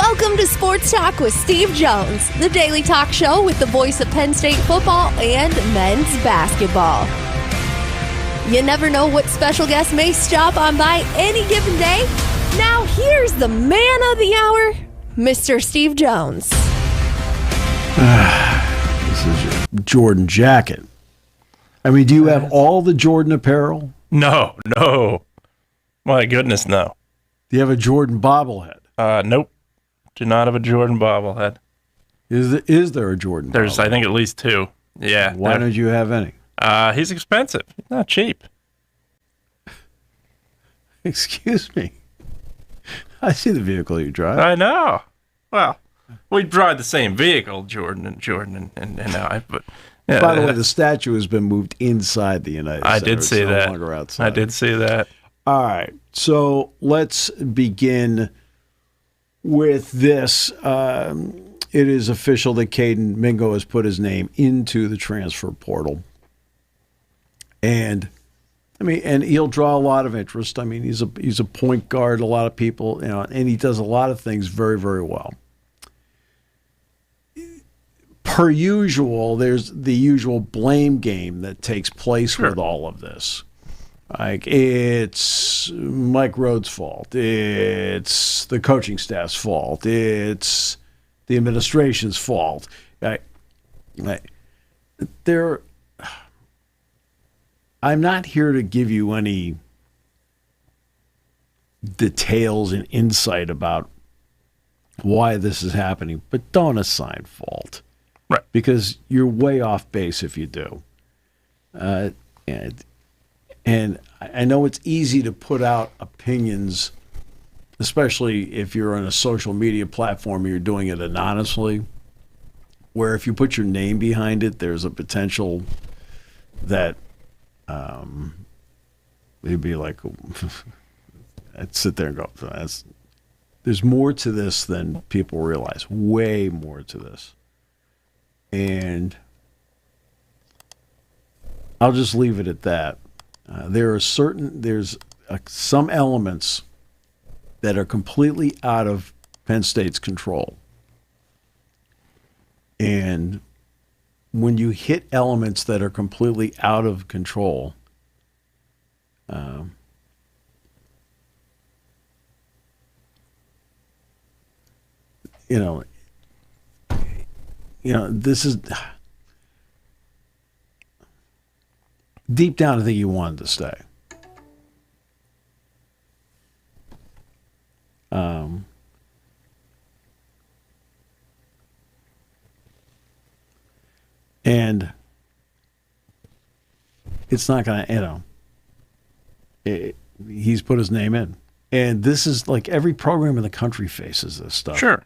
Welcome to Sports Talk with Steve Jones, the daily talk show with the voice of Penn State football and men's basketball. You never know what special guest may stop on by any given day. Now here's the man of the hour, Mr. Steve Jones. This is your Jordan jacket. I mean, do you have all the Jordan apparel? No. My goodness, no. Do you have a Jordan bobblehead? Nope. Do not have a Jordan bobblehead. Is there a Jordan There's, bobblehead? I think, at least two. Yeah. Why don't you have any? He's expensive. He's not cheap. Excuse me. I see the vehicle you drive. I know. Well, we drive the same vehicle, Jordan and I. But yeah, By the way, the statue has been moved inside the United States. I did see it's that. No longer outside. I did see that. All right. So let's begin with this. It is official that Kayden Mingo has put his name into the transfer portal. And he'll draw a lot of interest. I mean, he's a point guard. A lot of people, and he does a lot of things very, very well. Per usual, there's the usual blame game that takes place with all of this. Like, it's Mike Rhodes' fault. It's the coaching staff's fault. It's the administration's fault. I'm not here to give you any details and insight about why this is happening, but don't assign fault. Right. Because you're way off base if you do. And I know it's easy to put out opinions, especially if you're on a social media platform and you're doing it anonymously, where if you put your name behind it, there's a potential that it'd be like, I'd sit there and go, there's more to this than people realize, way more to this. And I'll just leave it at that. There's some elements that are completely out of Penn State's control. And when you hit elements that are completely out of control, this is deep down. I think you wanted to stay. And it's not going to, he's put his name in. And this is like every program in the country faces this stuff. Sure.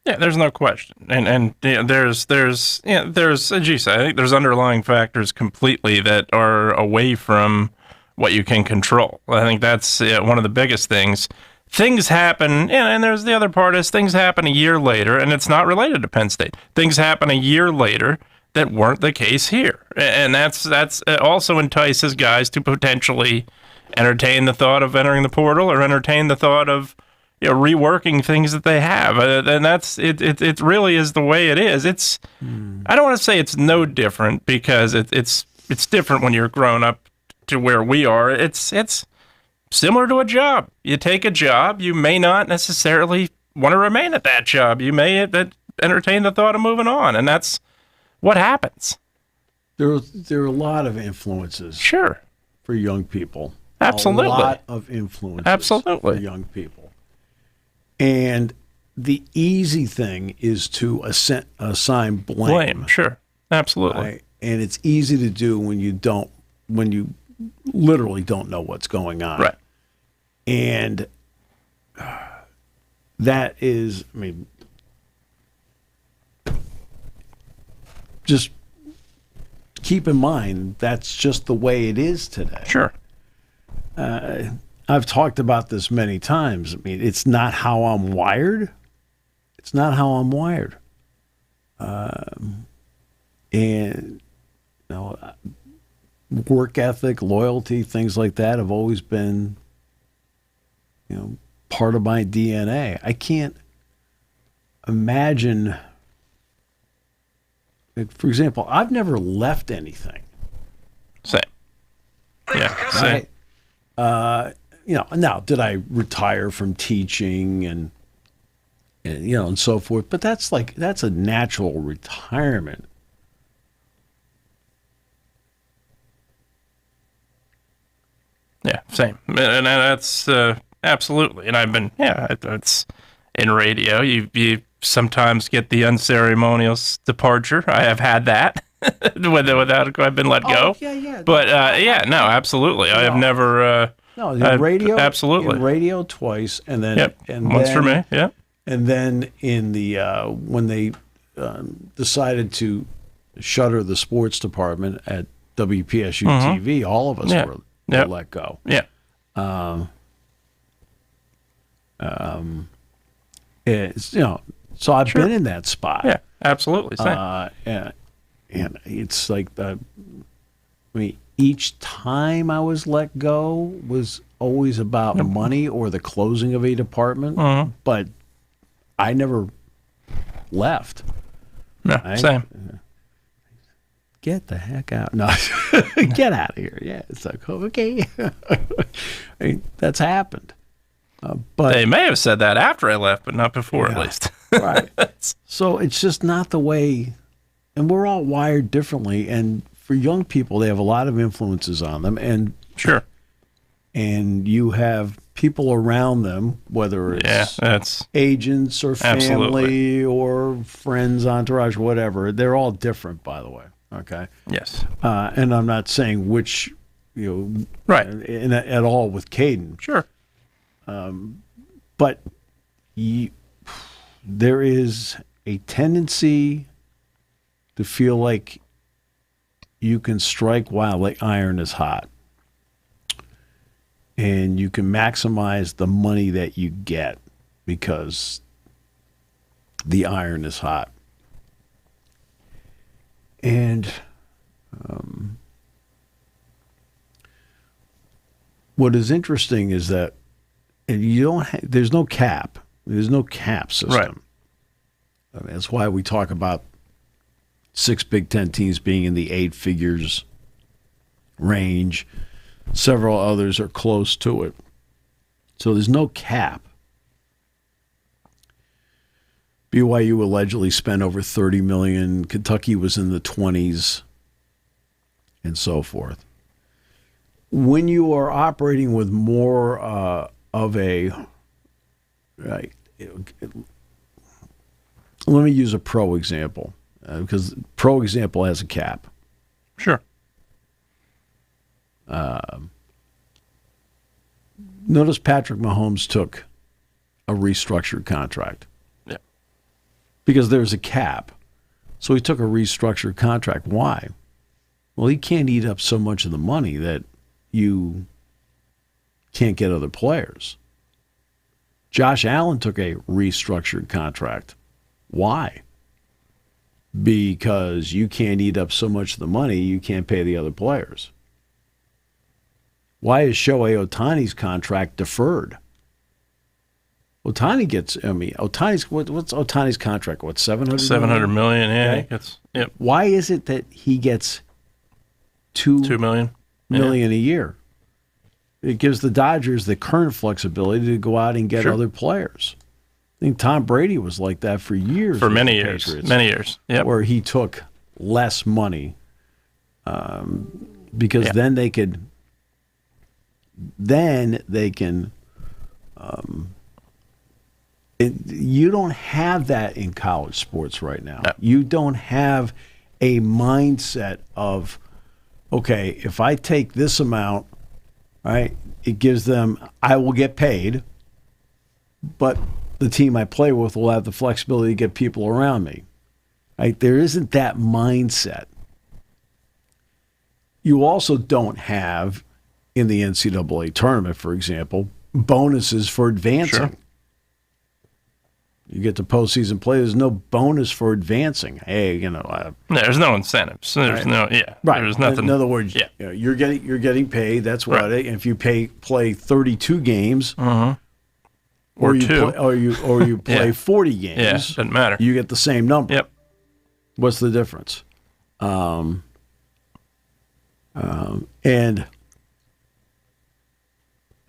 Yeah, there's no question, and there's as you say, I think there's underlying factors completely that are away from what you can control. I think that's one of the biggest things. Things happen, and there's the other part is things happen a year later, and it's not related to Penn State. Things happen a year later that weren't the case here, and that's also entices guys to potentially entertain the thought of entering the portal or entertain the thought of reworking things that they have, and that's it. It really is the way it is. It's I don't want to say it's no different because it's different when you're grown up to where we are. It's similar to a job. You take a job, you may not necessarily want to remain at that job. You may entertain the thought of moving on, and that's what happens. There are a lot of influences. Sure. For young people. Absolutely. A lot of influences. Absolutely. For young people. And the easy thing is to assign blame. Sure. Absolutely. Right? And it's easy to do when you literally don't know what's going on. Right. And that is, just keep in mind that's just the way it is today. Sure. I've talked about this many times. It's not how I'm wired. It's not how I'm wired. And work ethic, loyalty, things like that have always been, part of my DNA. I can't imagine. For example, I've never left anything. Same. Yeah, same. Now, did I retire from teaching and and so forth? But that's a natural retirement. Yeah, same. And that's absolutely. And I've been, it's in radio. You sometimes get the unceremonial departure. I have had that without I've been let go. Yeah. But no, absolutely. I have never. In radio, absolutely. In radio twice, and then once for me. Yeah. And then in the when they decided to shutter the sports department at WPSU TV, all of us were let go. Yeah. So I've been in that spot. Yeah, absolutely. Same. And it's like each time I was let go was always about money or the closing of a department, but I never left. No, same. Get the heck out. No, get out of here. Yeah, it's like, okay. That's happened. But they may have said that after I left, but not before, at least. Right. So it's just not the way, and we're all wired differently. And for young people, they have a lot of influences on them. And sure. And you have people around them, whether it's agents or family or friends, entourage, whatever. They're all different, by the way. Okay. Yes. And I'm not saying which, right, at all with Kayden. Sure. But there is a tendency to feel like you can strike while the iron is hot, and you can maximize the money that you get because the iron is hot. And what is interesting is that there's no cap. There's no cap system. Right. I mean, that's why we talk about 6 Big Ten teams being in the 8 figures range. Several others are close to it. So there's no cap. BYU allegedly spent over $30 million. Kentucky was in the 20s and so forth. When you are operating with more of a... Right, let me use a pro example, because pro example has a cap. Sure. Notice Patrick Mahomes took a restructured contract. Yeah. Because there's a cap. So he took a restructured contract. Why? Well, he can't eat up so much of the money that you can't get other players. Josh Allen took a restructured contract. Why? Because you can't eat up so much of the money, you can't pay the other players. Why is Shohei Ohtani's contract deferred? Ohtani's what's Ohtani's contract? What, $700 million? Yeah. Okay. Why is it that he gets $2 million a year? It gives the Dodgers the current flexibility to go out and get other players. I think Tom Brady was like that for years. For many years. Many years. Yep. Where he took less money because then they can you don't have that in college sports right now. No. You don't have a mindset of, okay, if I take this amount, right, it gives them, I will get paid, but the team I play with will have the flexibility to get people around me. Right? There isn't that mindset. You also don't have, in the NCAA tournament, for example, bonuses for advancing. Sure. You get to postseason play, there's no bonus for advancing. Hey, there's no incentives. There's right. There's nothing. In other words, you're getting paid. That's what. Right. And if you play 32 games, or two. Or you play 40 games. Yeah, doesn't matter. You get the same number. Yep. What's the difference? And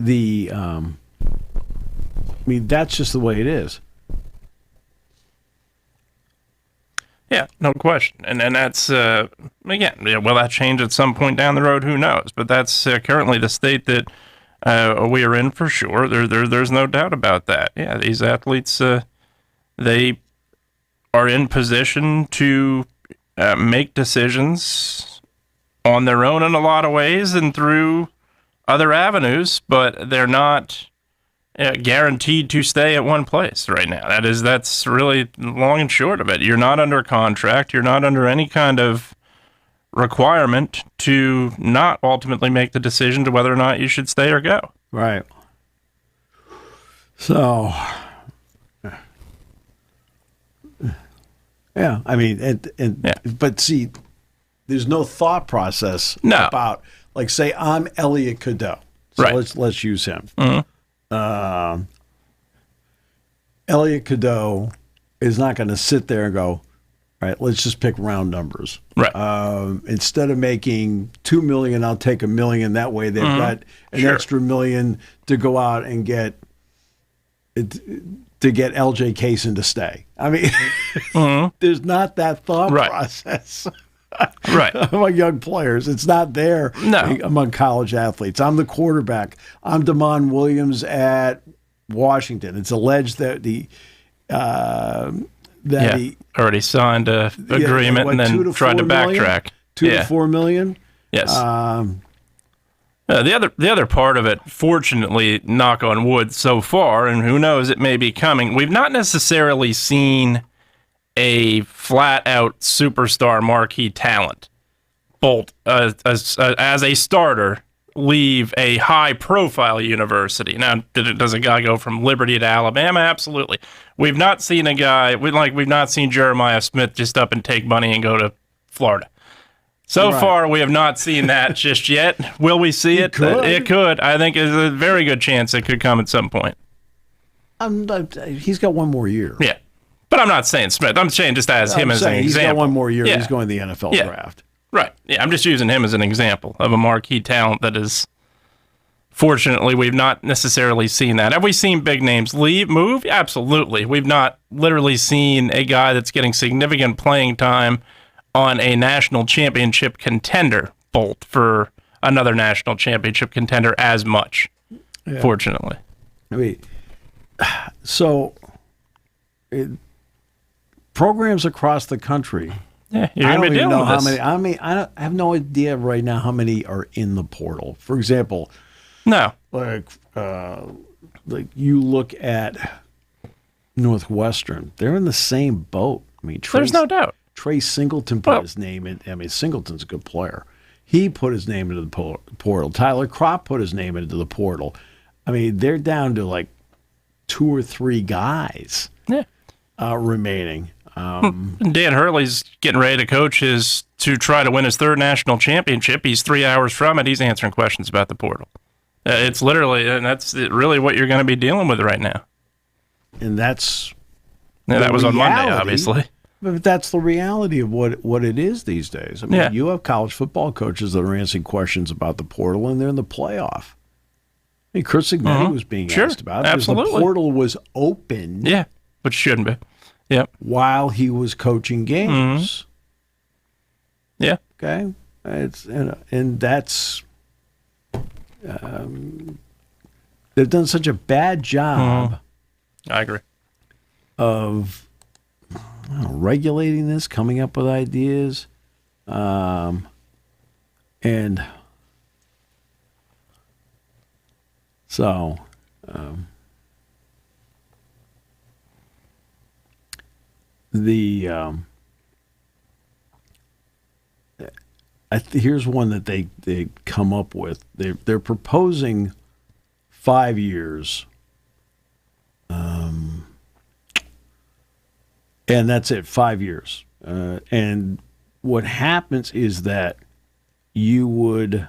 the that's just the way it is. Yeah, no question. And that's, again, will that change at some point down the road? Who knows? But that's currently the state that we are in for sure. There's no doubt about that. Yeah, these athletes, they are in position to make decisions on their own in a lot of ways and through other avenues, but they're not guaranteed to stay at one place right now. That's really long and short of it. You're not under contract. You're not under any kind of requirement to not ultimately make the decision to whether or not you should stay or go. Right. So, yeah, I mean, but see, there's no thought process about, like, say I'm Elliot Cadeau. So right. let's use him. Mm-hmm. Elliot Cadeau is not going to sit there and go, all right, let's just pick round numbers. Right. Instead of making $2 million, I'll take $1 million. That way they've got an extra $1 million to go out and get LJ Kayden to stay. I mean, there's not that thought process. Right. Among young players. It's not there among college athletes. I'm the quarterback. I'm Damon Williams at Washington. It's alleged that he already signed an agreement and then tried to backtrack. $2 to $4 million. Yes. The other part of it, fortunately, knock on wood, so far, and who knows, it may be coming. We've not necessarily seen a flat-out superstar marquee talent bolt as a starter leave a high-profile university. Now, does a guy go from Liberty to Alabama? Absolutely. We've not seen a guy we've not seen Jeremiah Smith just up and take money and go to Florida. So far, we have not seen that just yet. Will we see it? It could. I think there's a very good chance it could come at some point. He's got one more year. Yeah. But I'm not saying Smith. I'm saying just as him as an example. He's got one more year. Yeah. He's going to the NFL draft. Right. Yeah, I'm just using him as an example of a marquee talent that is, fortunately, we've not necessarily seen that. Have we seen big names move? Absolutely. We've not literally seen a guy that's getting significant playing time on a national championship contender bolt for another national championship contender as much, fortunately. I mean, programs across the country. Yeah, you're going to be dealing with this. I have no idea right now how many are in the portal. For example, like you look at Northwestern, they're in the same boat. I mean, there's no doubt. Trey Singleton put his name in. I mean, Singleton's a good player. He put his name into the portal. Tyler Kropp put his name into the portal. I mean, they're down to like 2 or 3 guys remaining. Dan Hurley's getting ready to coach to try to win his 3rd national championship. He's 3 hours from it. He's answering questions about the portal. It's literally, and that's really what you're going to be dealing with right now. And that's that was on Monday, obviously. But that's the reality of what it is these days. I mean, you have college football coaches that are answering questions about the portal, and they're in the playoff. I mean, Kurt Signetti was being asked about it. Absolutely. The portal was open. Yeah, which shouldn't be. Yep. While he was coaching games. Yeah. Okay. And that's they've done such a bad job. I agree. Of regulating this, coming up with ideas, and so. Here's one that they come up with. They're proposing 5 years, and that's it. 5 years, and what happens is that you would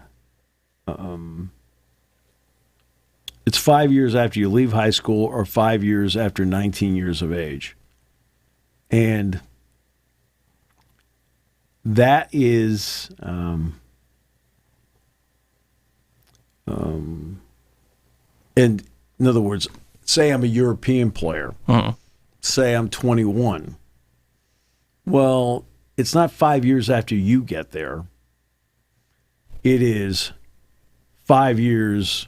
It's 5 years after you leave high school or 5 years after 19 years of age. And that is and in other words, say I'm a European player. Say I'm 21. Well, it's not 5 years after you get there. It is 5 years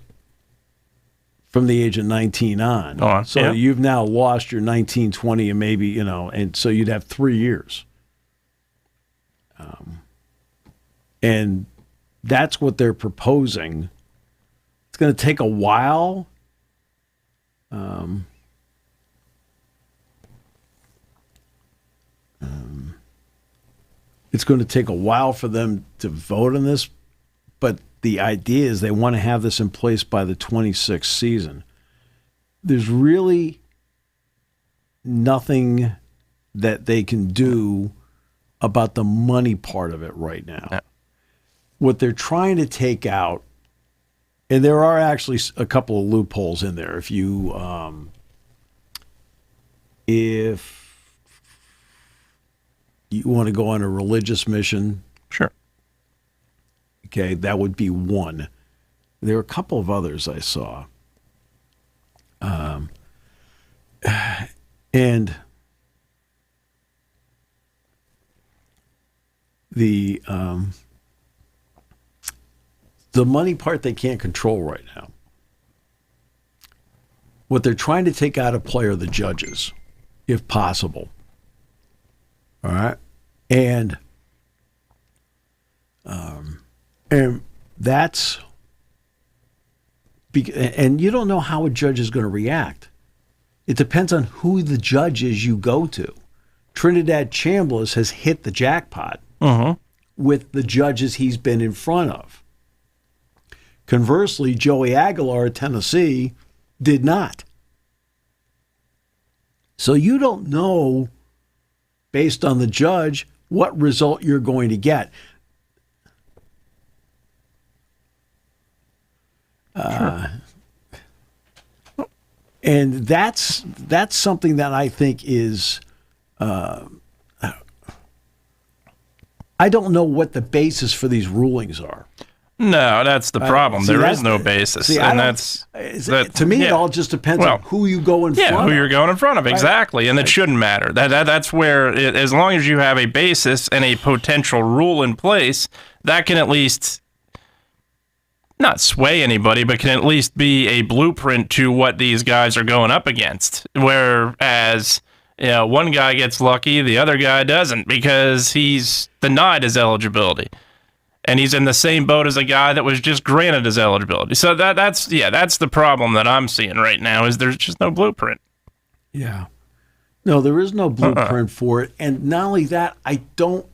from the age of 19 on. So you've now lost your 19, 20, and maybe, and so you'd have 3 years. And that's what they're proposing. It's going to take a while. It's going to take a while for them to vote on this, but the idea is they want to have this in place by the 26th season. There's really nothing that they can do about the money part of it right now. Yeah. What they're trying to take out, and there are actually a couple of loopholes in there. If you want to go on a religious mission, sure. Okay, that would be one. There are a couple of others I saw. And the money part they can't control right now. What they're trying to take out of play are the judges, if possible. All right? And that's and you don't know how a judge is going to react. It depends on who the judge is you go to. Trinidad Chambliss has hit the jackpot with the judges he's been in front of. Conversely, Joey Aguilar at Tennessee did not. So you don't know, based on the judge, what result you're going to get. And that's something that I think is, I don't know what the basis for these rulings are. No, that's the problem. There is no basis. To me, it all just depends on who you go in front of. Yeah, who you're going in front of, exactly. And it shouldn't matter. That's where, as long as you have a basis and a potential rule in place, that can at least not sway anybody, but can at least be a blueprint to what these guys are going up against. Whereas, one guy gets lucky, the other guy doesn't because he's denied his eligibility. And he's in the same boat as a guy that was just granted his eligibility. So that's the problem that I'm seeing right now is there's just no blueprint. Yeah. No, there is no blueprint for it. And not only that, I don't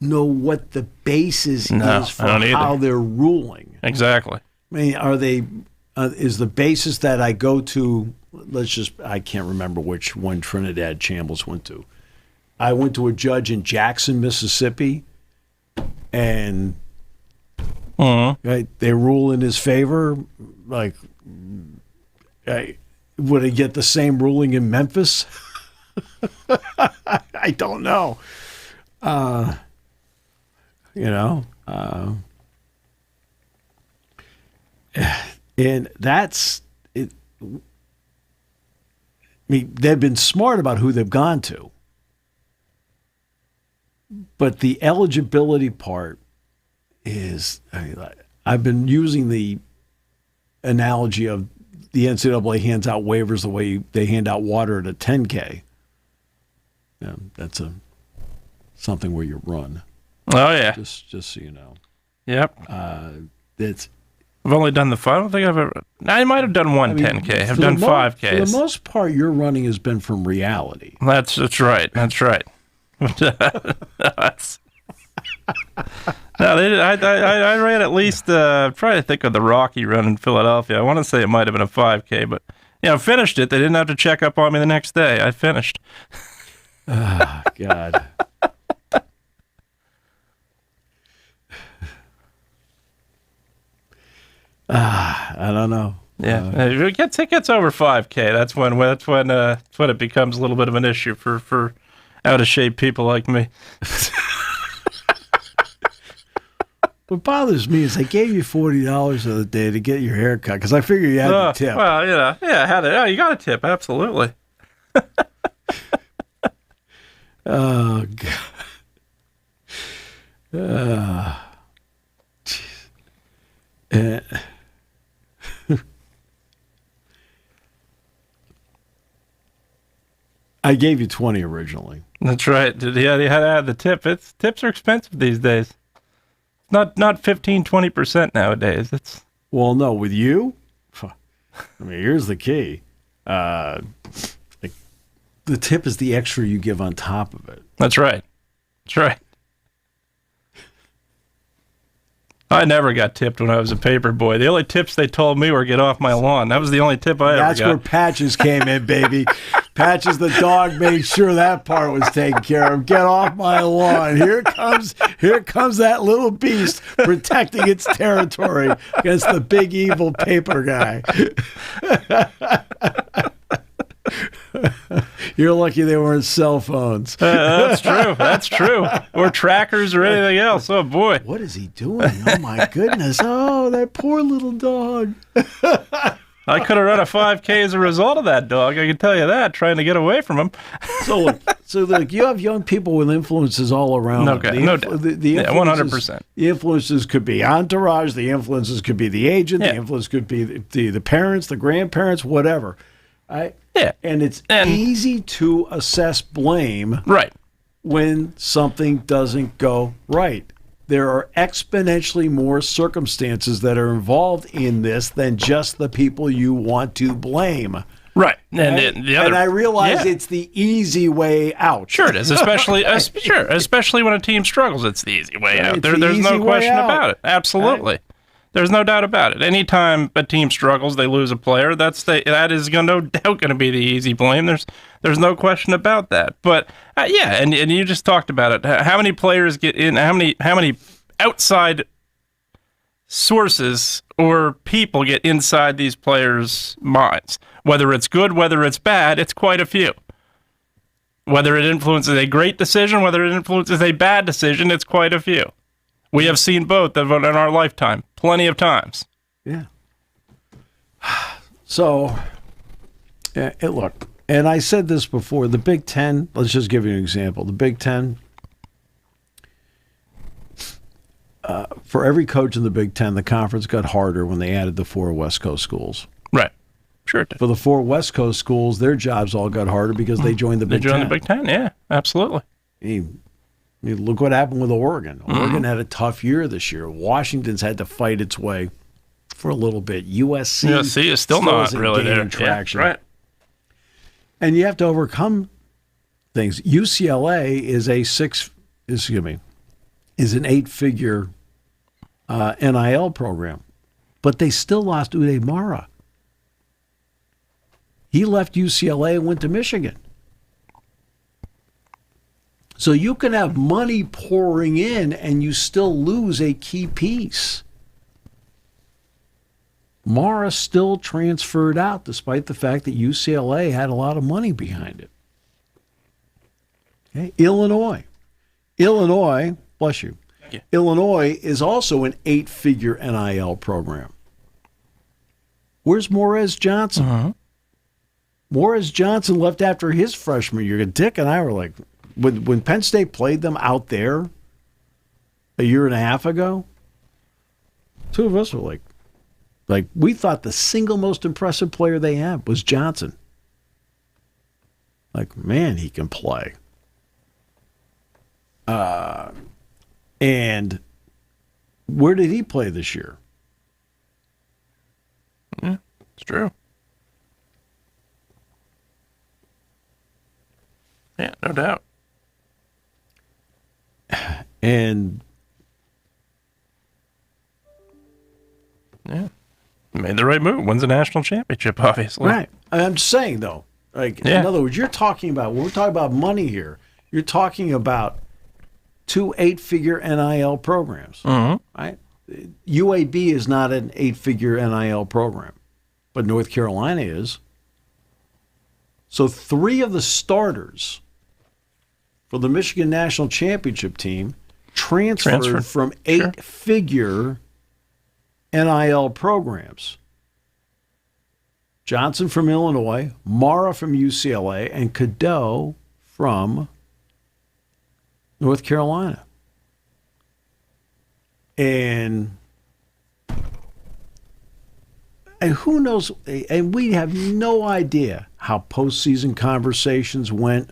know what the basis is for how they're ruling. Exactly. I mean, are they is the basis that I go to, I can't remember which one Trinidad Chambliss went to. I went to a judge in Jackson, Mississippi, and they rule in his favor. Like, would I get the same ruling in Memphis? I don't know. And that's it. I mean, they've been smart about who they've gone to. But the eligibility part is, I've been using the analogy of the NCAA hands out waivers the way they hand out water at a 10K. That's something where you run. Oh, yeah. Just so you know. Yep. I've only done I don't think I've ever. I might have done 10K. I've done 5Ks. For the most part, your running has been from reality. That's right. That's right. I ran at least, trying to think of the Rocky run in Philadelphia. I want to say it might have been a 5K, but finished it. They didn't have to check up on me the next day. I finished. Oh, God. I don't know. Yeah, if it gets over 5K, that's when it becomes a little bit of an issue for out of shape people like me. What bothers me is they gave you $40 the other day to get your hair cut because I figure you had the tip. Well, you got a tip, absolutely. Oh God. I gave you 20 originally. That's right. Yeah, you had to add the tip. Tips are expensive these days. Not 15-20% nowadays. Well, no, with you, I mean, here's the key. The tip is the extra you give on top of it. That's right. I never got tipped when I was a paper boy. The only tips they told me were get off my lawn. That was the only tip I ever got. That's where Patches came in, baby. Patches the dog made sure that part was taken care of. Get off my lawn. Here comes that little beast protecting its territory against the big evil paper guy. You're lucky they weren't cell phones. That's true. Or trackers or anything else. Oh, boy. What is he doing? Oh, my goodness. Oh, that poor little dog. I could have run a 5K as a result of that dog. I can tell you that, trying to get away from him. So look, you have young people with influences all around. Okay, no doubt. The 100%. The influences could be entourage. The influences could be the agent. Yeah. The influence could be the parents, the grandparents, whatever. Yeah. And it's easy to assess blame Right. when something doesn't go right. There are exponentially more circumstances that are involved in this than just the people you want to blame. Right. And I realize it's the easy way out. Sure it is, especially when a team struggles, it's the easy way out. There's no question about it. Absolutely. Right. There's no doubt about it. Anytime a team struggles, they lose a player. That is no doubt going to be the easy blame. There's no question about that. But and you just talked about it. How many players get in? How many outside sources or people get inside these players' minds? Whether it's good, whether it's bad, it's quite a few. Whether it influences a great decision, whether it influences a bad decision, it's quite a few. We have seen both in our lifetime, plenty of times. Yeah. So, look, and I said this before, the Big Ten, let's just give you an example. The Big Ten, for every coach in the Big Ten, the conference got harder when they added the 4 West Coast schools. Right. Sure it did. For the 4 West Coast schools, their jobs all got harder because they joined the Big Ten. They joined the Big Ten, yeah, absolutely. I mean, look what happened with Oregon. Oregon had a tough year this year. Washington's had to fight its way for a little bit. USC is still not really there. Traction. Yeah, right. And you have to overcome things. UCLA is an 8-figure NIL program, but they still lost Uday Mara. He left UCLA and went to Michigan. So you can have money pouring in and you still lose a key piece. Mara still transferred out despite the fact that UCLA had a lot of money behind it. Okay. Illinois, bless you. Yeah. Illinois is also an 8-figure NIL program. Where's Morez Johnson? Uh-huh. Morez Johnson left after his freshman year. Dick and I were like, when Penn State played them out there a year and a half ago, 2 of us were like we thought the single most impressive player they had was Johnson. Like, man, he can play. And where did he play this year? Yeah, it's true. Yeah, no doubt. And yeah, made the right move. Wins a national championship, obviously. Right. I'm just saying, though, in other words, when we're talking about money here, you're talking about 2 8-figure NIL programs, right? UAB is not an 8-figure NIL program, but North Carolina is. So 3 of the starters for the Michigan National Championship team transferred from 8-figure NIL programs. Johnson from Illinois, Mara from UCLA, and Cadeau from North Carolina. And who knows, and we have no idea how postseason conversations went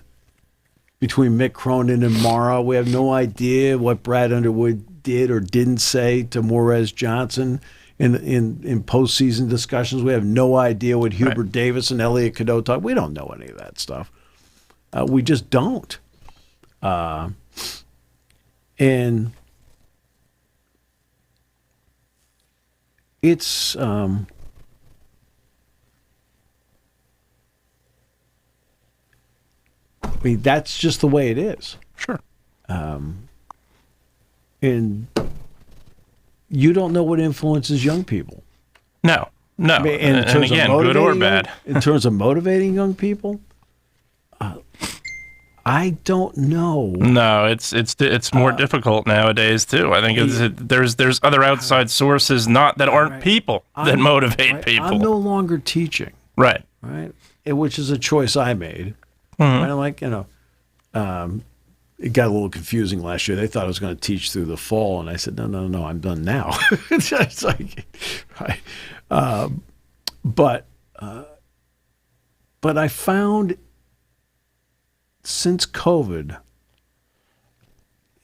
between Mick Cronin and Mara. We have no idea what Brad Underwood did or didn't say to Morez Johnson in postseason discussions. We have no idea what Hubert Davis and Elliot Cadeau talked. We don't know any of that stuff. We just don't. And it's I mean, that's just the way it is. Sure. And you don't know what influences young people. No. I mean, and again, good or bad. In terms of motivating young people, I don't know. No, it's more difficult nowadays too. I think there's other outside sources that aren't people that motivate people. I'm no longer teaching. Right. Which is a choice I made. Mm-hmm. It got a little confusing last year. They thought I was going to teach through the fall, and I said, no, I'm done now. It's like, but I found since COVID,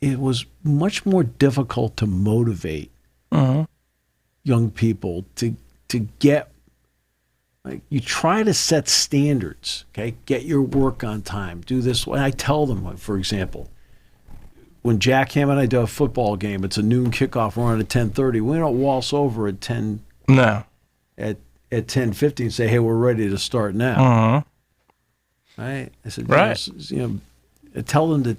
it was much more difficult to motivate young people to get. Like, you try to set standards, okay? Get your work on time. Do this. And I tell them, for example, when Jack Ham and I do a football game, it's a noon kickoff. We're on at 10:30. We don't waltz over at 10. No. At 10:50 and say, "Hey, we're ready to start now." Right? I said, tell them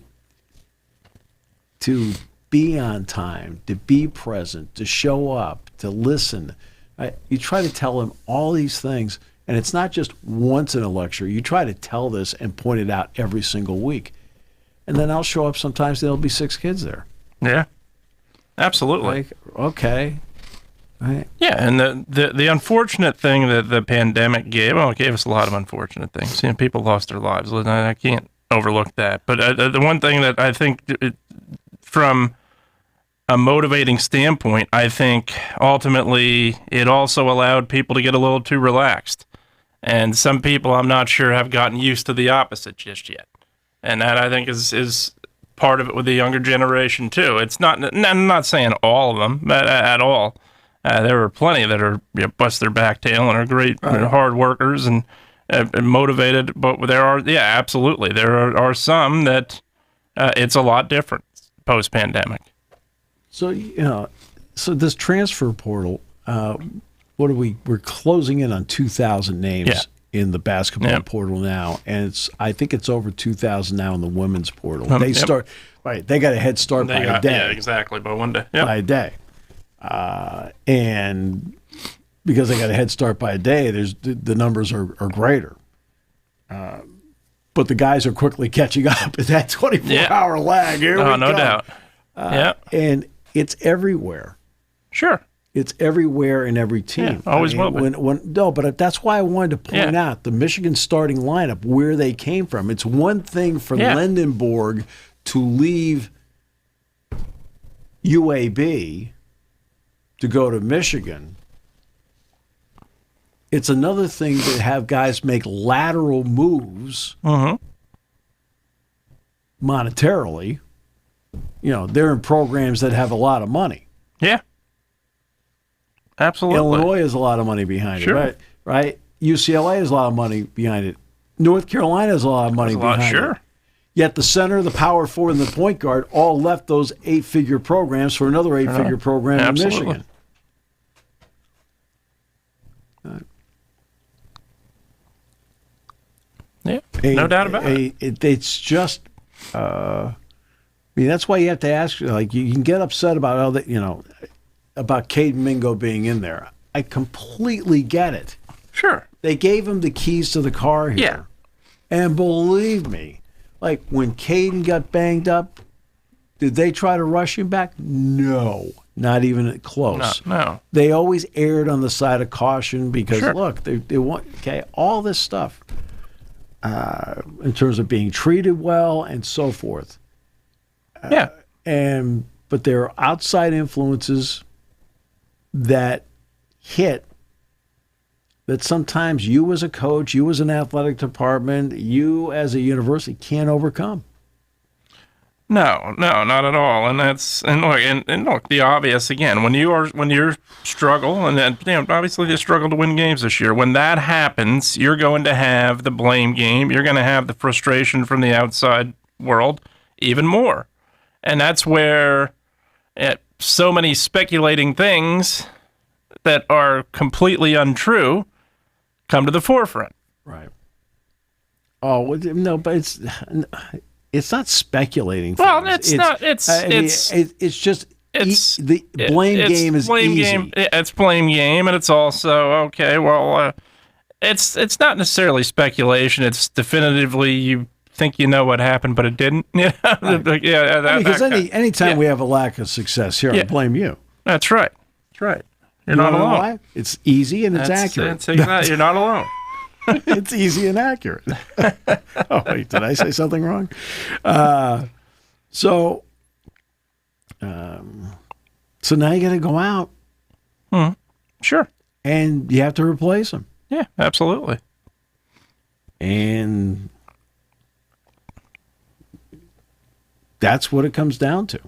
to be on time, to be present, to show up, to listen. You try to tell them all these things, and it's not just once in a lecture. You try to tell this and point it out every single week. And then I'll show up sometimes, there'll be 6 kids there. Yeah, absolutely. Like, okay. Right. Yeah, and the unfortunate thing that the pandemic gave us a lot of unfortunate things. People lost their lives. I can't overlook that. But the one thing that I think from a motivating standpoint, I think ultimately it also allowed people to get a little too relaxed. And some people, I'm not sure, have gotten used to the opposite just yet. And that, I think, is part of it with the younger generation, too. It's not, I'm not saying all of them at all. There are plenty that are bust their back tail and are great hard workers and motivated. But there are, absolutely. There are some that it's a lot different post-pandemic. So, so this transfer portal, we're closing in on 2,000 names in the basketball portal now, and I think it's over 2,000 now in the women's portal. They start, they got a head start by a day. Yeah, exactly, by one day. By a day. And because they got a head start by a day, the numbers are greater. But the guys are quickly catching up in that 24-hour lag. Here we go. No doubt. And it's everywhere. Sure. It's everywhere in every team. Yeah, always will be. But that's why I wanted to point out the Michigan starting lineup, where they came from. It's one thing for Lendenborg to leave UAB to go to Michigan. It's another thing to have guys make lateral moves monetarily. They're in programs that have a lot of money. Yeah. Absolutely. Illinois has a lot of money behind it, right? UCLA has a lot of money behind it. North Carolina has a lot of money behind it. Yet the center, the power forward, and the point guard all left those 8-figure programs for another 8-figure program in Michigan. No doubt about it. It's just, that's why you have to ask. Like, you can get upset about all that, about Kayden Mingo being in there. I completely get it. Sure. They gave him the keys to the car here. Yeah. And believe me, like when Kayden got banged up, did they try to rush him back? No, not even close. No. They always erred on the side of caution because, Sure. look, they want, all this stuff in terms of being treated well and so forth. Yeah. But there are outside influences that hit that sometimes you as a coach, you as an athletic department, you as a university can't overcome. No, not at all. And look, the obvious again, when you struggle, and then obviously they struggle to win games this year. When that happens, you're going to have the blame game. You're going to have the frustration from the outside world even more, and that's where so many speculating things that are completely untrue come to the forefront. Right. Oh no, but it's not speculating. Well, things. It's just the blame game is blame easy. game. It's blame game, and it's also okay. Well, it's not necessarily speculation. It's definitively you think you know what happened, but it didn't. Yeah, right. Because anytime we have a lack of success here, I blame you. That's right. That's right. You're You not know alone. why? It's easy and it's accurate. You're not alone. It's easy and accurate. Oh, wait, did I say something wrong? So now you got to go out. Sure. And you have to replace them. Yeah, absolutely. And that's what it comes down to.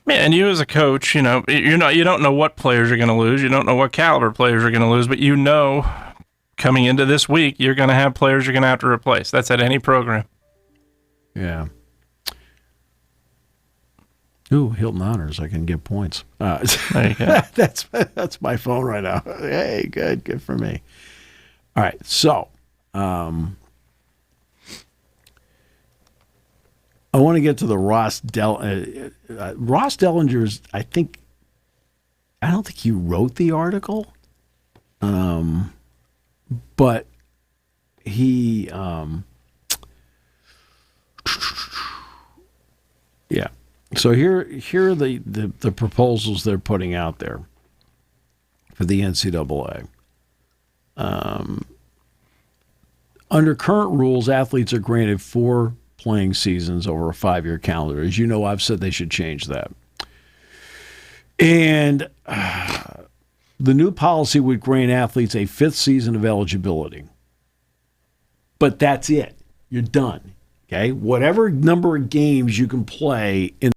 Yeah, and you as a coach, you don't know what players you're going to lose. You don't know what caliber players you're going to lose, but you know coming into this week, you're going to have players you're going to have to replace. That's at any program. Yeah. Ooh, Hilton Honors. I can get points. There you go. That's my phone right now. Hey, good for me. All right, so I want to get to the Ross Dellinger's. I don't think he wrote the article, but he, yeah. So here are the proposals they're putting out there for the NCAA. Under current rules, athletes are granted 4 playing seasons over a 5-year calendar. As you know, I've said they should change that. And the new policy would grant athletes a 5th season of eligibility. But that's it. You're done. Okay? Whatever number of games you can play in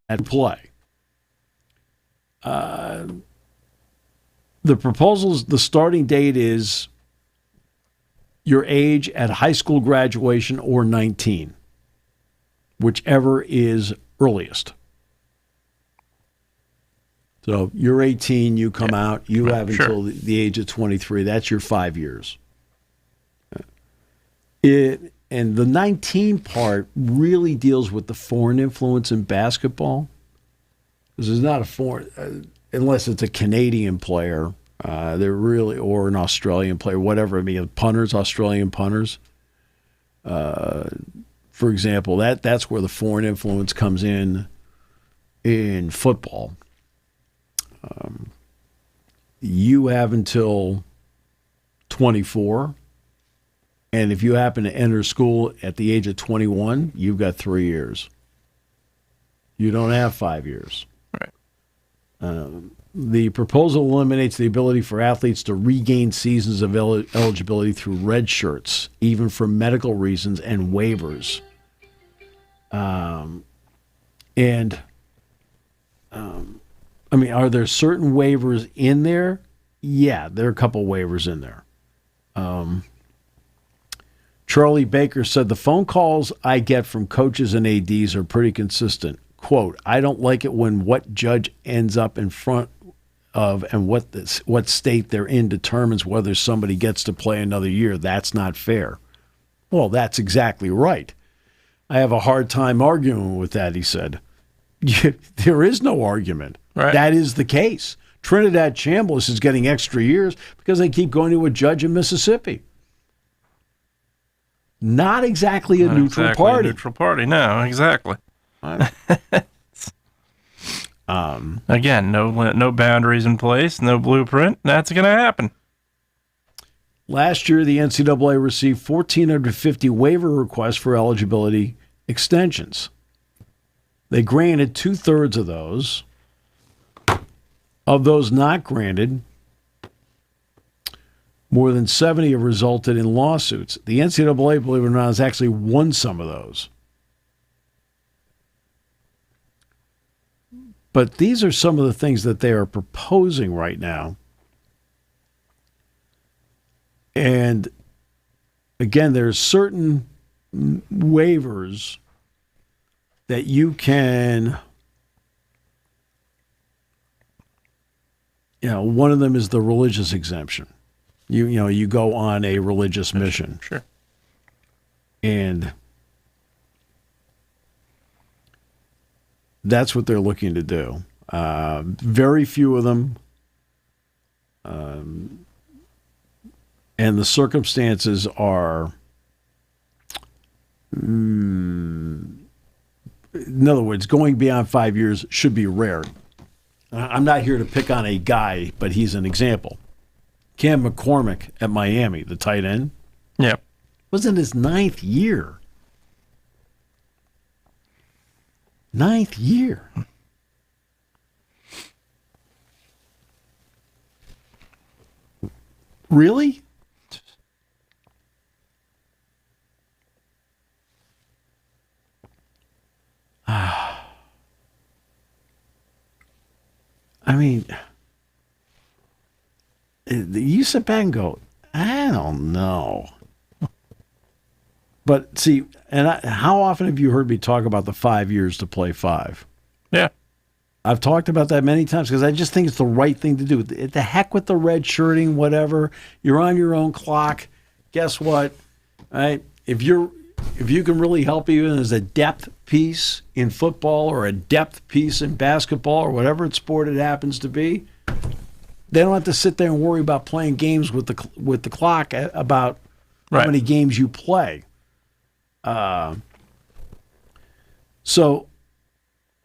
that play. The proposals, the starting date is your age at high school graduation or 19, whichever is earliest. So you're 18, you come out, you have until the age of 23. That's your 5 years. And the 19 part really deals with the foreign influence in basketball. This is not a foreign, unless it's a Canadian player. They're really, or an Australian player, whatever. I mean, punters, Australian punters. For example, that's where the foreign influence comes in football. You have until 24, and if you happen to enter school at the age of 21, you've got 3 years. You don't have 5 years. Right. The proposal eliminates the ability for athletes to regain seasons of eligibility through red shirts, even for medical reasons and waivers. I mean, are there certain waivers in there? Yeah, there are a couple waivers in there. Charlie Baker said, the phone calls I get from coaches and ADs are pretty consistent. Quote, I don't like it when what judge ends up in front of and what state they're in determines whether somebody gets to play another year. That's not fair. Well, that's exactly right. I have a hard time arguing with that, he said. There is no argument. Right. That is the case. Trinidad Chambliss is getting extra years because they keep going to a judge in Mississippi. Not exactly a neutral party. Neutral party, no, exactly. Again, no boundaries in place, no blueprint. That's going to happen. Last year, the NCAA received 1,450 waiver requests for eligibility extensions. They granted 2/3 of those. Of those not granted, more than 70 have resulted in lawsuits. The NCAA, believe it or not, has actually won some of those. But these are some of the things that they are proposing right now. And again, there's certain waivers that you can, one of them is the religious exemption. You go on a religious mission. Sure. And that's what they're looking to do. Very few of them. And the circumstances are, in other words, going beyond 5 years should be rare. I'm not here to pick on a guy, but he's an example. Cam McCormick at Miami, the tight end, was in his 9th year. 9th year. Really? I mean, you sit back and go, I don't know. But see, how often have you heard me talk about the 5 years to play 5? Yeah. I've talked about that many times because I just think it's the right thing to do. The heck with the red shirting, whatever. You're on your own clock. Guess what? Right? If you can really help even as a depth piece in football or a depth piece in basketball or whatever sport it happens to be, they don't have to sit there and worry about playing games with the clock about how many games you play. So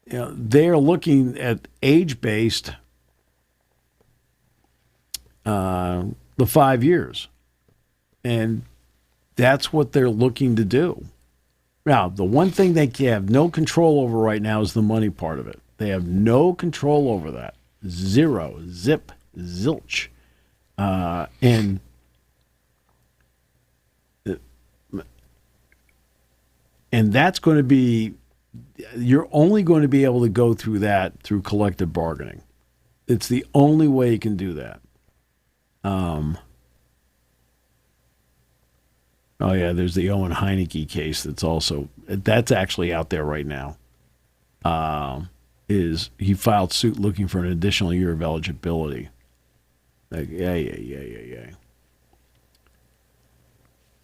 they're looking at age-based the 5 years, and that's what they're looking to do. Now, the one thing they have no control over right now is the money part of it. They have no control over that. Zero, zip, zilch. And that's going to be, you're only going to be able to go through that through collective bargaining. It's the only way you can do that. Oh, yeah, there's the Owen Heineke case that's actually out there right now. He filed suit looking for an additional year of eligibility.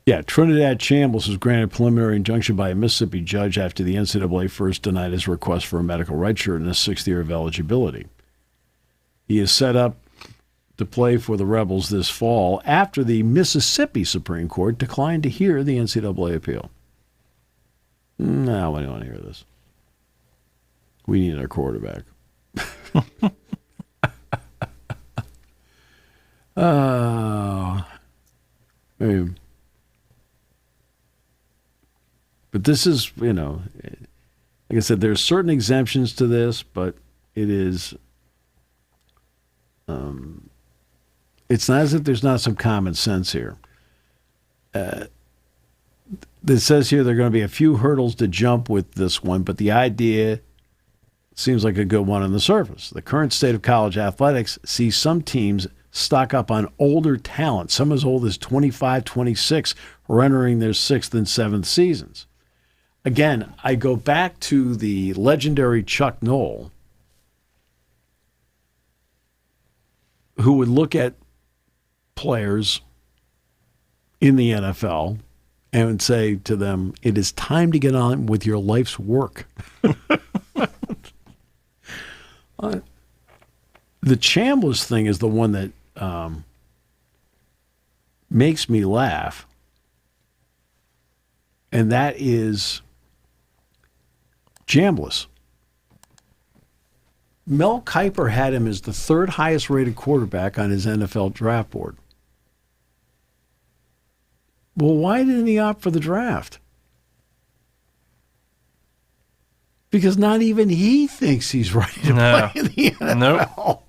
Yeah, Trinidad Chambliss was granted preliminary injunction by a Mississippi judge after the NCAA first denied his request for a medical redshirt in his 6th year of eligibility. He is set up to play for the Rebels this fall after the Mississippi Supreme Court declined to hear the NCAA appeal. No, I don't want to hear this. We need our quarterback. But this is, like I said, there's certain exemptions to this, but it is, it's not as if there's not some common sense here. It says here there are going to be a few hurdles to jump with this one, but the idea seems like a good one on the surface. The current state of college athletics sees some teams stock up on older talent, some as old as 25, 26, who are entering their 6th and 7th seasons. Again, I go back to the legendary Chuck Noll, who would look at players in the NFL and would say to them, it is time to get on with your life's work. The Chambliss thing is the one that makes me laugh. And that is Chambliss. Mel Kiper had him as the third highest rated quarterback on his NFL draft board. Well, why didn't he opt for the draft? Because not even he thinks he's ready to play in the NFL. Nope.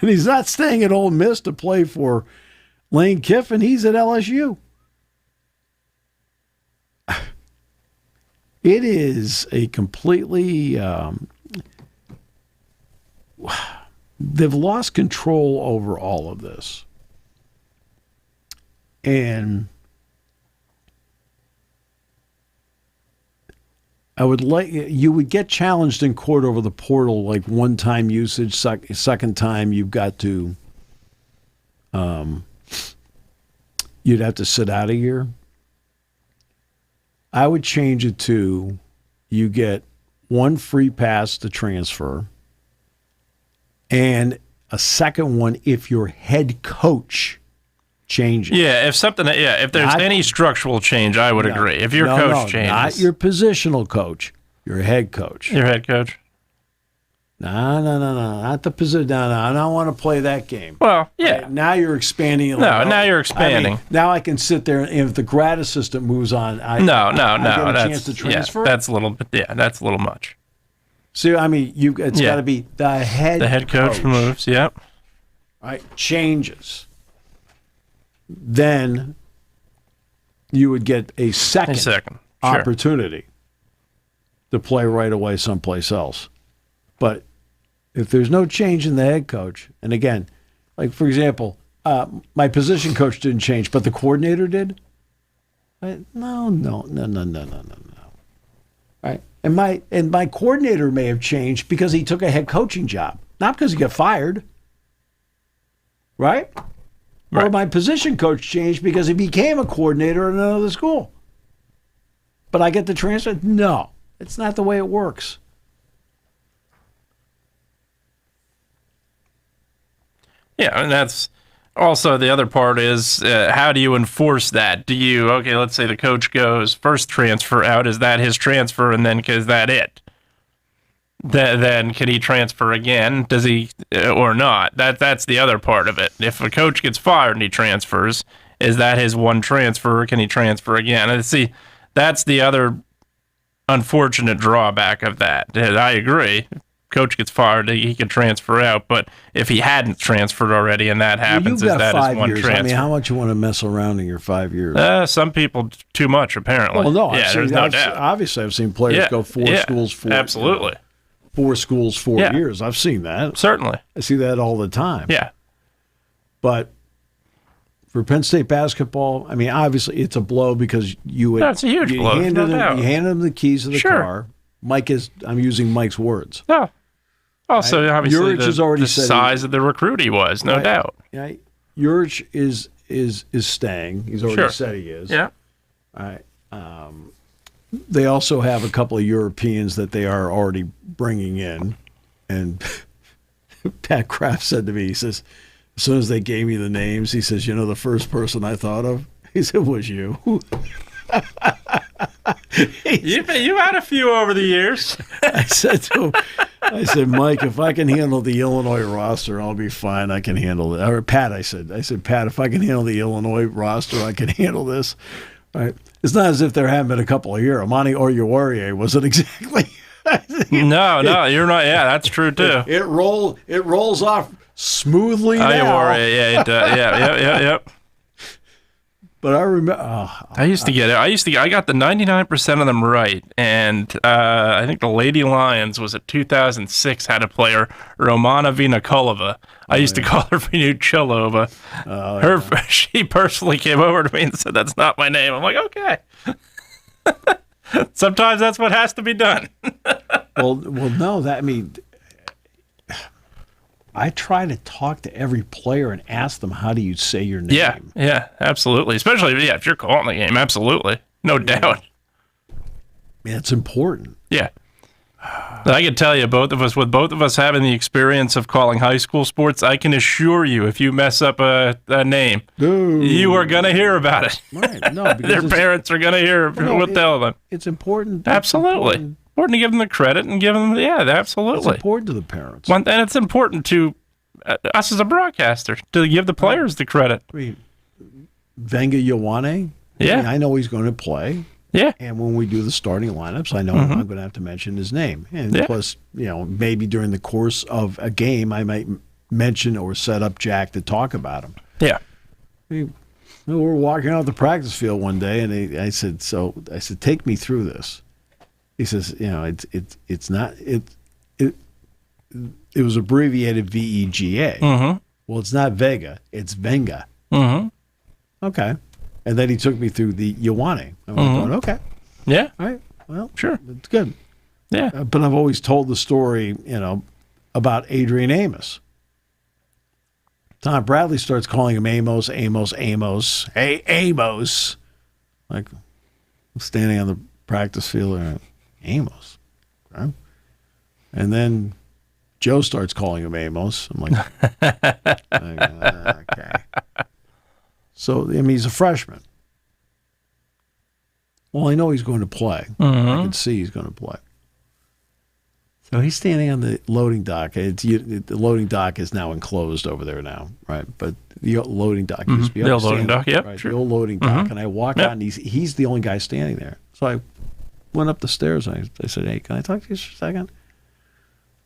And he's not staying at Ole Miss to play for Lane Kiffin. He's at LSU. It is a completely... they've lost control over all of this. And I would you would get challenged in court over the portal, like one-time usage, second time you've got to, you'd have to sit out a year. I would change it to you get one free pass to transfer and a second one if your head coach changes. Yeah, if there's any structural change, I would agree. If your coach changes. Not your positional coach, your head coach. Your head coach. No, not the position. No, I don't want to play that game. Well, yeah. Right, now you're expanding. Now you're expanding. Now I can sit there, and if the grad assistant moves on, I get a chance to transfer. Yeah, that's a little much. See, it's got to be the head coach moves, yep. Right, changes. Then you would get a second opportunity to play right away someplace else. But if there's no change in the head coach, and again, like for example, my position coach didn't change, but the coordinator did. No. Right, and my coordinator may have changed because he took a head coaching job, not because he got fired. Right. Or my position coach changed because he became a coordinator at another school. But I get the transfer? No, it's not the way it works. Yeah, and that's also the other part is how do you enforce that? Let's say the coach goes first transfer out. Is that his transfer? And then is that it? Then can he transfer again? Does he or not? That's the other part of it. If a coach gets fired and he transfers, is that his one transfer? Or can he transfer again? And see, that's the other unfortunate drawback of that. I agree. Coach gets fired, he can transfer out. But if he hadn't transferred already and that happens, is that his one transfer? How much you want to mess around in your 5 years? Some people too much, apparently. Well, no, there's no doubt. Obviously, I've seen players go four schools, absolutely. 4 schools, 4 years. I've seen that. Certainly. I see that all the time. Yeah. But for Penn State basketball, obviously it's a blow because it's a huge blow. You handed them the keys to the car. I'm using Mike's words. No. Also, obviously, the size of the recruit he was, no doubt. Yeah. Jurich is staying. He's already said he is. Yeah. All right. They also have a couple of Europeans that they are already bringing in. And Pat Kraft said to me, he says, as soon as they gave me the names, he says, the first person I thought of, he said, was you. You've had a few over the years. I said to him, Mike, if I can handle the Illinois roster, I'll be fine. I can handle it. Or Pat, I said, Pat, if I can handle the Illinois roster, I can handle this. All right. It's not as if there haven't been a couple of years. Amani Oruwariye wasn't exactly. No, you're not. Yeah, that's true too. It rolls off smoothly now. Yeah, it does. Yep. But I remember. I got the 99% of them right, and I think the Lady Lions was at 2006 had a player, Romana Vinokulova. I used to call her Vinuchelova. She personally came over to me and said, "That's not my name." I'm like, okay. Sometimes that's what has to be done. well, no. I try to talk to every player and ask them, how do you say your name? Yeah, absolutely. Especially, if you're calling the game, absolutely. No doubt. Yeah, it's important. Yeah. I can tell you, with both of us having the experience of calling high school sports, I can assure you, if you mess up a name, you are going to hear about it. Right. No, their parents are going to hear what tell them. It's important. Absolutely. It's important to give them the credit and give them, absolutely. It's important to the parents. And it's important to us as a broadcaster to give the players the credit. I mean, Venga Ioane, I know he's going to play. Yeah. And when we do the starting lineups, I know I'm going to have to mention his name. And plus, maybe during the course of a game, I might mention or set up Jack to talk about him. Yeah. We were walking out the practice field one day, and I said, take me through this. He says, it's not, it was abbreviated VEGA. Mm-hmm. Well, it's not Vega, it's Venga. Mm-hmm. Okay. And then he took me through the Ioane. I went going, okay. Yeah. All right. Well, sure. It's good. Yeah. But I've always told the story, about Adrian Amos. Tom Bradley starts calling him Amos. Hey, Amos. Like, I'm standing on the practice field and Amos. Okay. And then Joe starts calling him Amos. I'm like, okay. So, he's a freshman. Well, I know he's going to play. Mm-hmm. I can see he's going to play. So he's standing on the loading dock. The loading dock is now enclosed over there now, right? But the loading dock used to be the old loading dock, yep. Right, sure. the old loading dock. And I walk out, and he's the only guy standing there. So I went up the stairs, and I said, hey, can I talk to you for a second?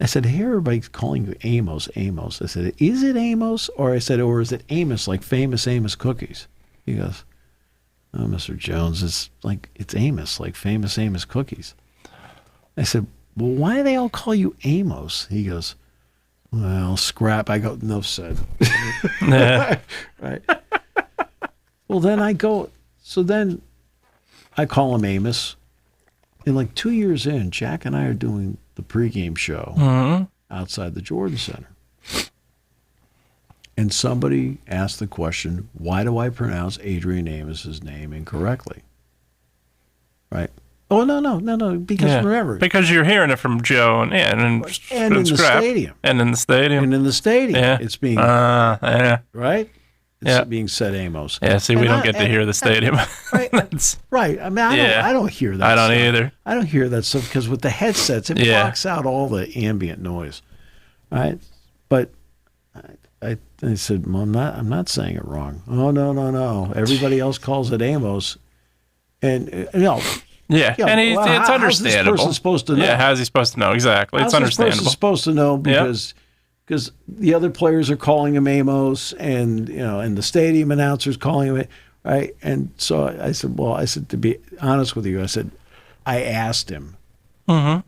I said, hey, everybody's calling you Amos. I said, is it Amos? Or is it Amos, like famous Amos cookies? He goes, oh, Mr. Jones, it's Amos, like famous Amos cookies. I said, well, why do they all call you Amos? He goes, well, scrap. I go, no said. Yeah. Right. Well, then I call him Amos. And like 2 years in, Jack and I are doing the pregame show outside the Jordan Center. And somebody asked the question, why do I pronounce Adrian Amos's name incorrectly? Right? Oh, no, because remember. Because you're hearing it from Joe and in the stadium. And in the stadium. Yeah. It's being, right? It's being said Amos. Yeah, see, we don't get to hear the stadium. Right. I mean, I don't hear that I don't stuff. either. I don't hear that stuff because with the headsets, it blocks out all the ambient noise. Right? But I said, well, I'm not saying it wrong. Oh, no. Everybody else calls it Amos. And, Yeah, and it's understandable. How's this person supposed to know? Yeah, how's he supposed to know? Exactly. It's understandable. How's this person supposed to know? Because the other players are calling him Amos, and and the stadium announcer's calling him, right? And so I said, to be honest with you, I said, I asked him how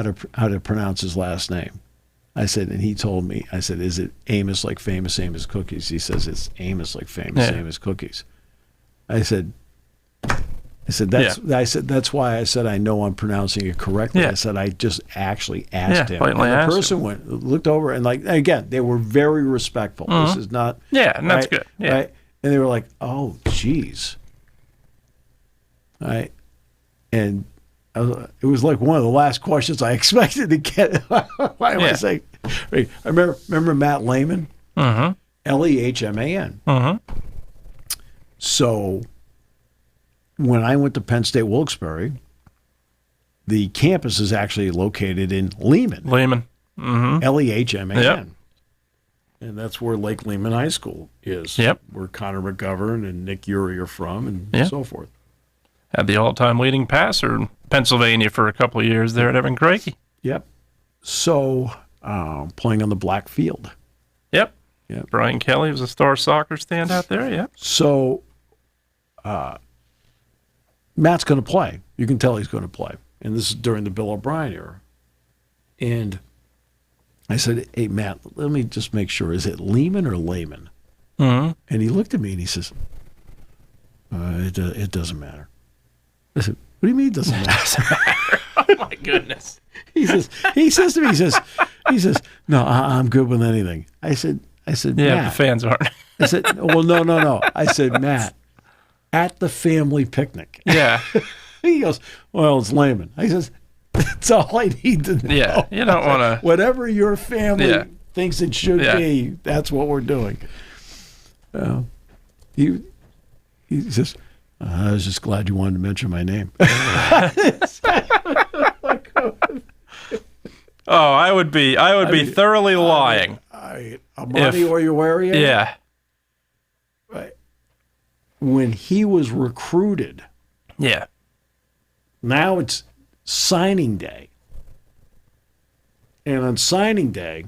to pronounce his last name. I said, and he told me. I said, is it Amos like famous Amos cookies? He says it's Amos like famous Amos cookies. I said that's why I said I know I'm pronouncing it correctly. I said I just actually asked him. And the person looked over and again, they were very respectful. This is not and that's good. Yeah. Right? And they were like, "Oh, geez." Right? And it was like one of the last questions I expected to get. Why am I saying? Right. I remember Matt Lehman, Lehman. So when I went to Penn State Wilkes-Barre, the campus is actually located in Lehman. Lehman. Lehman. Yep. And that's where Lake Lehman High School is. Yep. Where Konnor McGovern and Nick Urey are from and so forth. Had the all-time leading passer in Pennsylvania for a couple of years there at Evan Craigie. Yep. So playing on the black field. Yep. Brian Kelly was a star soccer standout there. Yep. So Matt's going to play. You can tell he's going to play. And this is during the Bill O'Brien era. And I said, hey, Matt, let me just make sure. Is it Lehman or Lehman? And he looked at me and he says, it doesn't matter. I said, what do you mean it doesn't matter? Oh, my goodness. He says to me, he says, no, I'm good with anything. I said, yeah, Matt. the fans aren't. I said, well, no. I said, Matt, at the family picnic. Yeah. He goes, well, it's Lehman. I says, That's all I need to know. Yeah, you don't want to. Whatever your family thinks it should be, that's what we're doing. He says, I was just glad you wanted to mention my name. Oh, I would be thoroughly lying. Amani Oyuwari? Yeah. Right. When he was recruited. Yeah. Now it's signing day. And on signing day,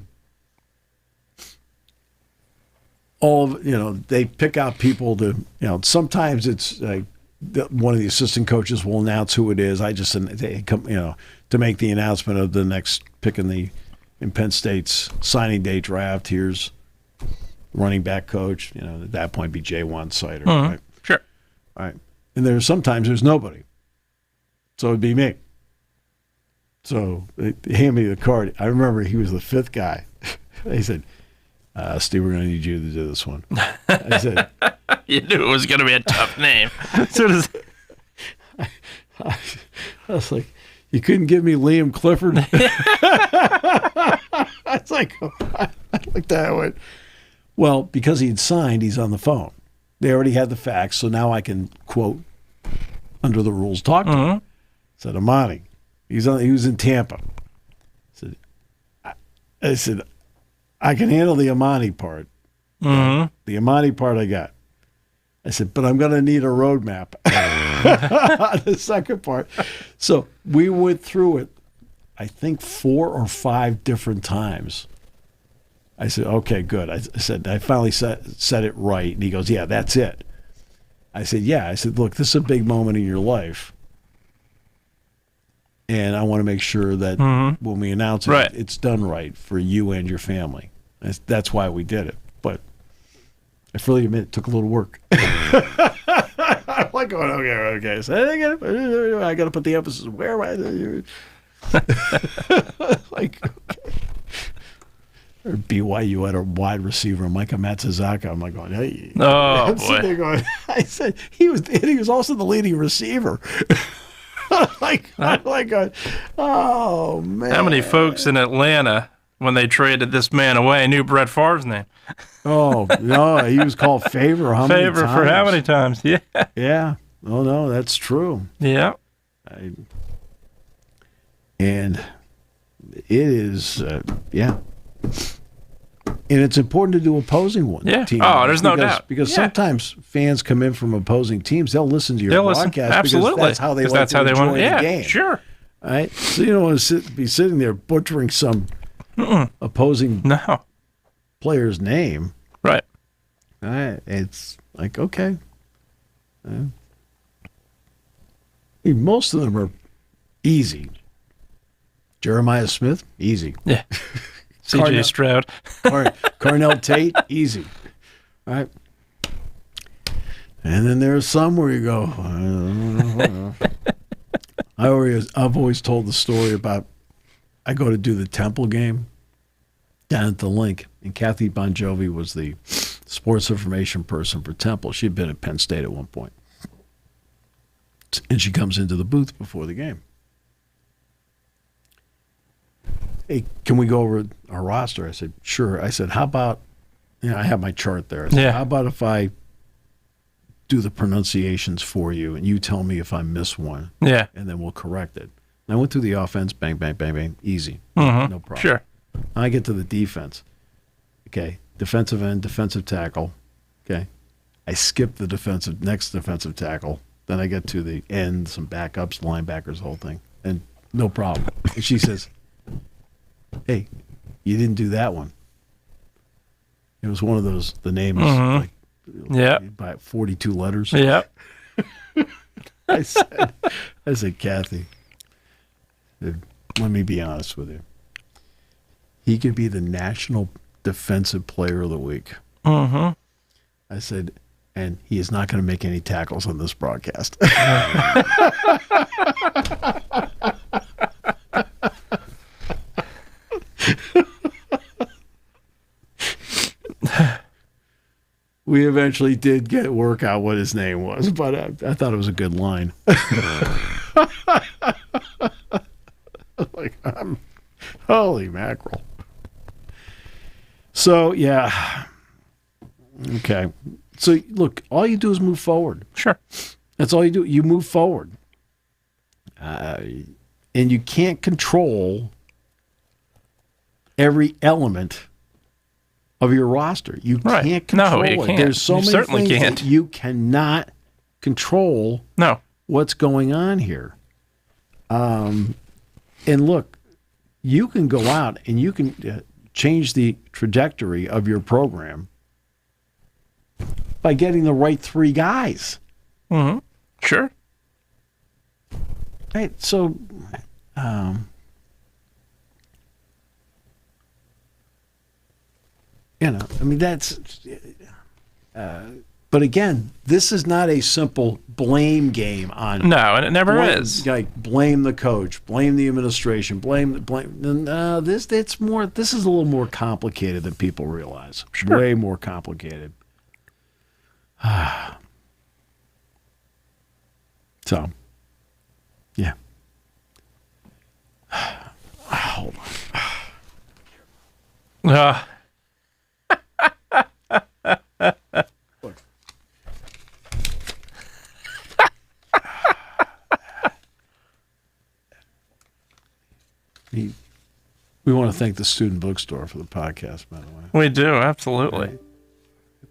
they pick out people to, sometimes it's like one of the assistant coaches will announce who it is. They come, to make the announcement of the next pick in Penn State's signing day draft. Here's running back coach, at that point be J1 Sider. Mm-hmm. Right? Sure. All right. And sometimes there's nobody. So it'd be me. So they hand me the card. I remember he was the fifth guy. They said, Steve, we're going to need you to do this one. I said, you knew it was going to be a tough name. I was like, you couldn't give me Liam Clifford? I was like, I looked at it and went, well, because he'd signed, he's on the phone. They already had the facts, so now I can, quote, under the rules, talk to him. I said, Amani. He was in Tampa. I said, I can handle the Amani part. Mm-hmm. The Amani part I got. I said, but I'm going to need a roadmap. The second part. So we went through it, I think 4 or 5 different times. I said, okay, good. I said, I finally said it right. And he goes, yeah, that's it. I said, yeah. I said, look, this is a big moment in your life. And I want to make sure that when we announce it, it's done right for you and your family. That's why we did it. But I freely admit it took a little work. I'm like going, okay. So I got to put the emphasis where am I? Like, okay. Or BYU had a wide receiver, Micah Matsuzaka. I'm like going, hey. Oh, boy. Going, I said, he was also the leading receiver. I'm like, oh, man. How many folks in Atlanta, when they traded this man away, knew Brett Favre's name? Oh, no, he was called Favor how many times? For how many times? Yeah. Yeah. Oh, no, that's true. Yeah. And it is, And it's important to do opposing teams. Oh, there's no doubt. Because sometimes fans come in from opposing teams. They'll listen to your broadcast. Absolutely. Because that's how they like to enjoy the game. Sure. All right? So you don't want to be sitting there butchering some opposing player's name. Right. All right. It's like, okay. Most of them are easy. Jeremiah Smith, easy. Yeah. C.J. Stroud. Cornell Tate, easy. All right. And then there's some where you go, I've always told the story about I go to do the Temple game down at the Link, and Kathy Bon Jovi was the sports information person for Temple. She'd been at Penn State at one point. And she comes into the booth before the game. Hey, can we go over our roster? I said, sure. I said, how about, I have my chart there. I said, how about if I do the pronunciations for you and you tell me if I miss one? Yeah. And then we'll correct it. And I went through the offense, bang, bang, bang, bang, easy. No problem. Sure. I get to the defense. Okay. Defensive end, defensive tackle. Okay. I skip the next defensive tackle. Then I get to the end, some backups, linebackers, the whole thing. And no problem. And she says, hey, you didn't do that one. It was one of those, the name is by 42 letters. Yeah. I said, Kathy, let me be honest with you. He could be the National Defensive Player of the Week. I said, and he is not going to make any tackles on this broadcast. We eventually did work out what his name was, but I thought it was a good line. Holy mackerel. So, yeah. Okay. So, look, all you do is move forward. Sure. That's all you do. You move forward. And you can't control every element of your roster. You can't control you it. can't. There's so many certainly things can't. that you cannot control what's going on here. And look, you can go out and you can change the trajectory of your program by getting the right three guys. Mm-hmm. Sure. Right. So, that's. But again, this is not a simple blame game on. No, and it never is. Like blame the coach, blame the administration, blame. No, it's more. This is a little more complicated than people realize. Sure. Way more complicated. So, yeah. Hold on. We want to thank the student bookstore for the podcast, by the way. We do, absolutely. Right.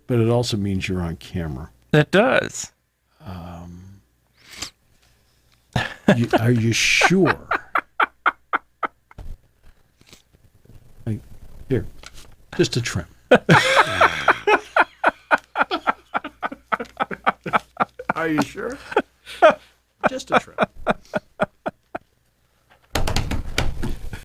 But it also means you're on camera. It does. Are you sure? Here, just a trim. Are you sure? Just a trim.